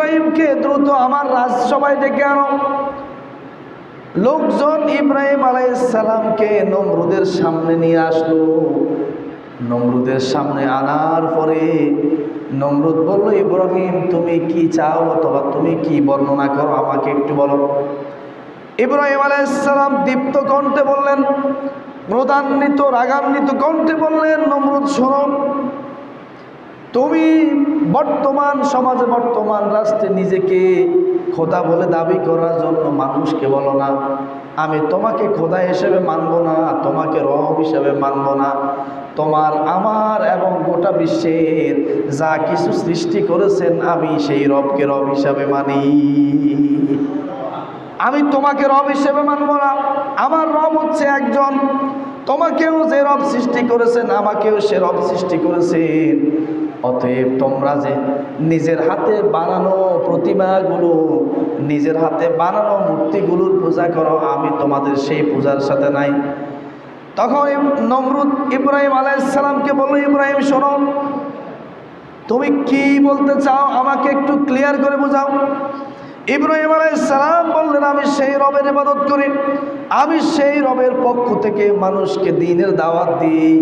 ইব্রাহিমকে দ্রুত আমার রাজসভায় ডেকে আনো। লোকজন ইব্রাহিম আলাইহিস সালামকে নমরুদের সামনে নিয়ে আসলো। নমরুদের সামনে আনার পরে নমরুদ বলল, ইব্রাহিম তুমি কি চাও অথবা তুমি কি বর্ণনা করো আমাকে একটু বলো। ইব্রাহিম আলাইহিস সালাম দীপ্ত কণ্ঠে বললেন, ক্রোধান্বিত রাগান্বিত কণ্ঠে বললেন, নমরুদ শোনো, তুমি বর্তমান সমাজে বর্তমান রাষ্ট্রে নিজেকে খোদা বলে দাবি করার জন্য মানুষকে বলো না আমি তোমাকে খোদা হিসেবে মানব না, তোমাকে রব হিসেবে মানব না। তোমার আমার এবং গোটা বিশ্বের যা কিছু সৃষ্টি করেছেন আমি সেই রবকে রব হিসাবে মানি। আমি তোমাকে রব হিসেবে মানব না। আমার রব হচ্ছে একজন। তোমাকেও যে রব সৃষ্টি করেছেন আমাকেও সে রব সৃষ্টি করেছেন। অতএব তোমরা যে নিজের হাতে বানানো প্রতিমাগুলো, নিজের হাতে বানানো মূর্তিগুলোর পূজা করো, আমি তোমাদের সেই পূজার সাথে নাই। তখন নমরুদ ইব্রাহিম আলাইহিস সালামকে বলল, ইব্রাহিম শোনো, তুমি কি বলতে চাও আমাকে একটু ক্লিয়ার করে বোঝাও। ইব্রাহিম আলাইহিস সালাম বললেন, আমি সেই রবের ইবাদত করি, আমি সেই রবের পক্ষ থেকে মানুষকে দ্বীনের দাওয়াত দিই,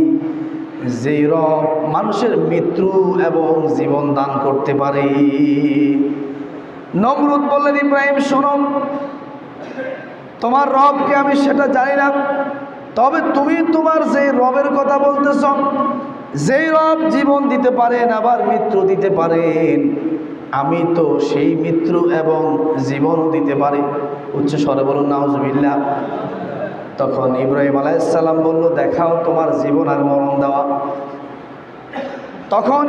যেই রব মানুষের মৃত্যু এবং জীবন দান করতে পারে। নমরুদ বললেন, ইব্রাহিম শোনো, তোমার রবকে আমি সেটা জানি না, তবে তুমি তোমার যে রবের কথা বলতেছ, যেই রব জীবন দিতে পারেন আবার মৃত্যু দিতে পারেন, আমি তো সেই মৃত্যু এবং জীবনও দিতে পারি। উচ্চ স্বরে বলুন নাউজুবিল্লাহ। তখন ইব্রাহিম আলাইহিস সালাম বলল, দেখাও তোমার জীবন আর মরণ দেওয়া। তখন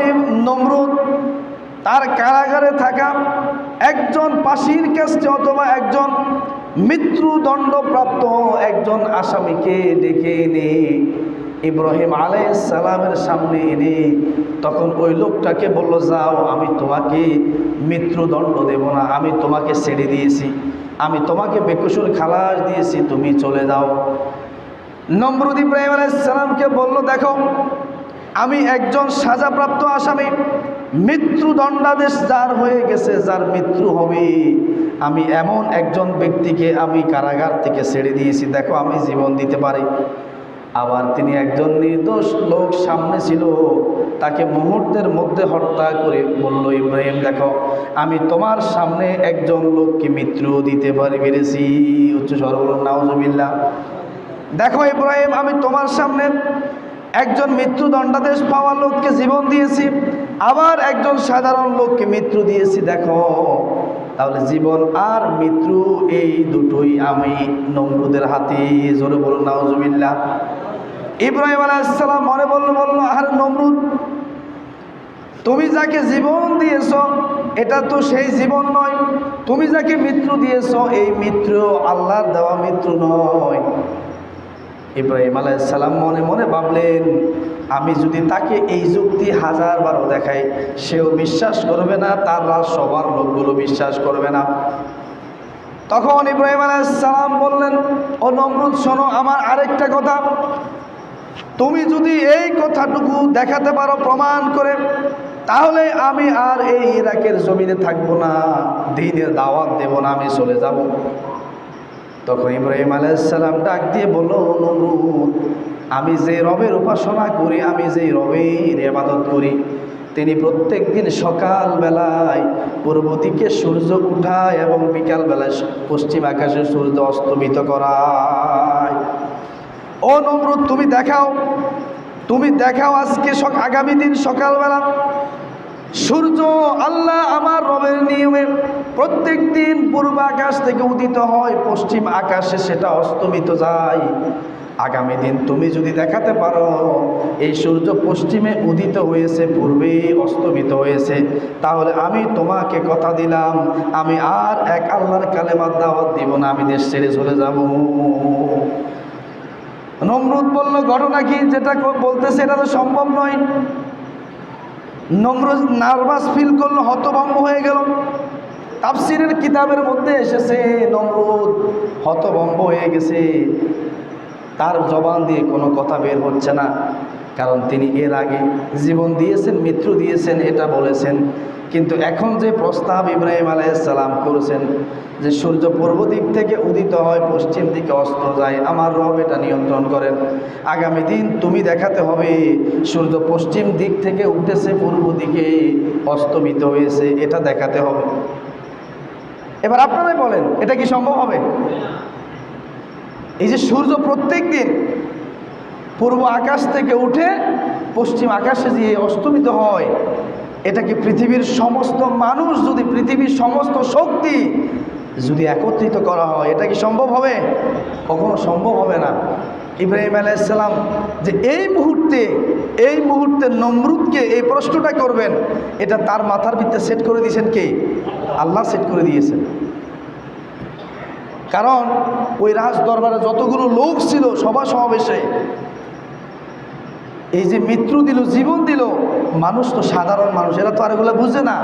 নমরুদ তার কারাগারে থাকা একজন ফাঁসির কাস্টে অথবা একজন মৃত্যুদণ্ডপ্রাপ্ত একজন আসামিকে ডেকে এনে ইব্রাহিম আলাইহিস সালামের সামনে এনে তখন ওই লোকটাকে বলল, যাও, আমি তোমাকে মৃত্যুদণ্ড দেব না, আমি তোমাকে ছেড়ে দিয়েছি, আমি তোমাকে বেকসুর খালাস দিয়েছি, তুমি চলে যাও। নমরুদ ইব্রাহিম আলাইহিস সালামকে বলল, দেখো, আমি একজন সাজাপ্রাপ্ত আসামি, মৃত্যুদণ্ডাদেশ যার হয়ে গেছে, যার মৃত্যু হবে, আমি এমন একজন ব্যক্তিকে আমি কারাগার থেকে ছেড়ে দিয়েছি, দেখো আমি জীবন দিতে পারি। আবার তিনি একজন নির্দোষ লোক সামনে ছিল, তাকে মুহূর্তের মধ্যে হত্যা করে বলল, ইব্রাহিম দেখো, আমি তোমার সামনে একজন লোককে মৃত্যু দিতে পারি পেরেছি। উচ্চ স্বরে বলুন নাউজুবিল্লাহ। দেখো ইব্রাহিম, আমি তোমার সামনে একজন মৃত্যুদণ্ডাদেশ পাওয়া লোককে জীবন দিয়েছি, আবার একজন সাধারণ লোককে মৃত্যু দিয়েছি। দেখো, তাহলে জীবন আর মৃত্যু এই দুটোই আমি নমরুদের হাতে। জোরে বলুন নাউজুবিল্লাহ। ইব্রাহিম আলাইহিস সালাম মনে বলল, আর নমরুদ, তুমি যাকে জীবন দিয়েছ এটা তো সেই জীবন নয়, তুমি যাকে মৃত্যু দিয়েছ এই মৃত্যু আল্লাহর দেওয়া মৃত্যু নয়। ইব্রাহিম আলাইহিস সালাম মনে মনে ভাবলেন, আমি যদি তাকে এই যুক্তি 1000 বারও দেখাই সেও বিশ্বাস করবে না, তার সবার লোকগুলো বিশ্বাস করবে না। তখন ইব্রাহিম আলাইহিস সালাম বললেন, ও নমরুদ শোনো, আমার আরেকটা কথা, তুমি যদি এই কথাটুকু দেখাতে পারো প্রমাণ করে, তাহলে আমি আর এই ইরাকের জমিনে থাকবো না, দ্বীনের দাওয়াত দেব না, আমি চলে যাব। তখন ইব্রাহিম আলাইহিস সালাম ডাক দিয়ে বলল, নমরুদ, আমি যে রবের উপাসনা করি, আমি যে রবের ইবাদত করি, তিনি প্রত্যেক দিন সকালবেলায় পূর্ব দিকে সূর্য উঠায় এবং বিকালবেলায় পশ্চিম আকাশে সূর্য অস্তমিত করায়। ও নমরুদ, তুমি দেখাও আজকে আগামী দিন সকালবেলা সূর্য আল্লাহ আমার রবের নিয়মে প্রত্যেক দিন পূর্ব আকাশ থেকে উদিত হয়, পশ্চিম আকাশে সেটা অস্তমিত যায়। আগামী দিন তুমি যদি দেখাতে পারো এই সূর্য পশ্চিমে উদিত হয়েছে, পূর্বে অস্তমিত হয়েছে, তাহলে আমি তোমাকে কথা দিলাম, আমি আর এক আল্লাহর কালেমার দাওয়াত দিব না, আমি দেশ ছেড়ে চলে যাব। নমরুদ বলল, ঘটনা কি? যেটা বলতেছে এটা তো সম্ভব নয়। নমরুদ নার্ভাস ফিল করলো, হতভম্ব হয়ে গেল। তাফসীরের কিতাবের মধ্যে এসেছে নমরুদ হতভম্ব হয়ে গেছে, তার জবান দিয়ে কোনো কথা বের হচ্ছে না, কারণ তিনি এর আগে জীবন দিয়েছেন, মৃত্যু দিয়েছেন, এটা বলেছেন, কিন্তু এখন যে প্রস্তাব ইব্রাহিম আলাইহিস সালাম করেছেন যে সূর্য পূর্ব দিক থেকে উদিত হয়, পশ্চিম দিকে অস্ত যায়, আমার রব এটা নিয়ন্ত্রণ করেন। আগামী দিন তুমি দেখাতে হবে সূর্য পশ্চিম দিক থেকে উঠেছে, পূর্ব দিকে অস্তমিত হয়েছে, এটা দেখাতে হবে। এবার আপনারাই বলেন, এটা কি সম্ভব হবে? এই যে সূর্য প্রত্যেক দিন পূর্ব আকাশ থেকে উঠে পশ্চিম আকাশে যে অস্তমিত হয়, এটা কি পৃথিবীর সমস্ত মানুষ, যদি পৃথিবীর সমস্ত শক্তি যদি একত্রিত করা হয়, এটা কি সম্ভব হবে? কখনো সম্ভব হবে না। ইব্রাহিম আলাইহিস সালাম যে এই মুহূর্তে নমরুদকে এই প্রশ্নটা করবেন, এটা তার মাথার ভিতরে সেট করে দিয়েছেন কে? আল্লাহ সেট করে দিয়েছেন। কারণ ওই রাজ দরবারে যতগুলো লোক ছিল সভা সমাবেশে এই যে মৃত্যু দিল, জীবন দিল, মানুষ তো সাধারণ মানুষ, এরা তো আর এগুলো বুঝে না।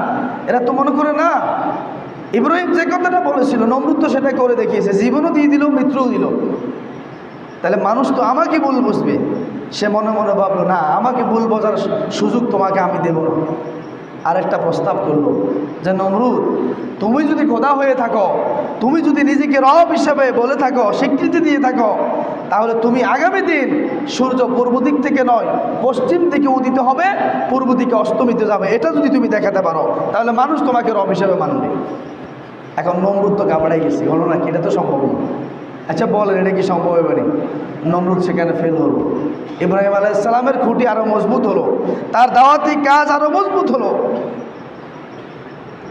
এরা তো মনে করে না ইব্রাহিম যে কথাটা বলেছিল নমরুদ তো সেটা করে দেখিয়েছে, জীবনও দিয়ে দিল, মৃত্যুও দিল, তাহলে মানুষ তো আমাকে ভুল বুঝবে। সে মনে মনে ভাবলো, না, আমাকে ভুল বোঝার সুযোগ তোমাকে আমি দেব না। আরেকটা প্রস্তাব করলো যে নমরুদ, তুমি যদি খোদা হয়ে থাকো, তুমি যদি নিজেকে রব হিসাবে বলে থাকো, স্বীকৃতি দিয়ে থাকো, তাহলে তুমি আগামী দিন সূর্য পূর্ব দিক থেকে নয় পশ্চিম দিকে উদিত হবে, পূর্ব দিকে অস্তমিত যাবে, এটা যদি তুমি দেখাতে পারো তাহলে মানুষ তোমাকে রব হিসাবে মানবে। এখন নমরুদ তো ঘাবড়াই গেছে, হলো না কি? এটা তো সম্ভব না। আচ্ছা বলেন, এটা কি সম্ভব হবে না? নমরুদ সেখানে ফেল হলো। ইব্রাহিম আলাইহিস সালামের খুঁটি আরও মজবুত হলো, তার দাওয়াতি কাজ আরও মজবুত হলো।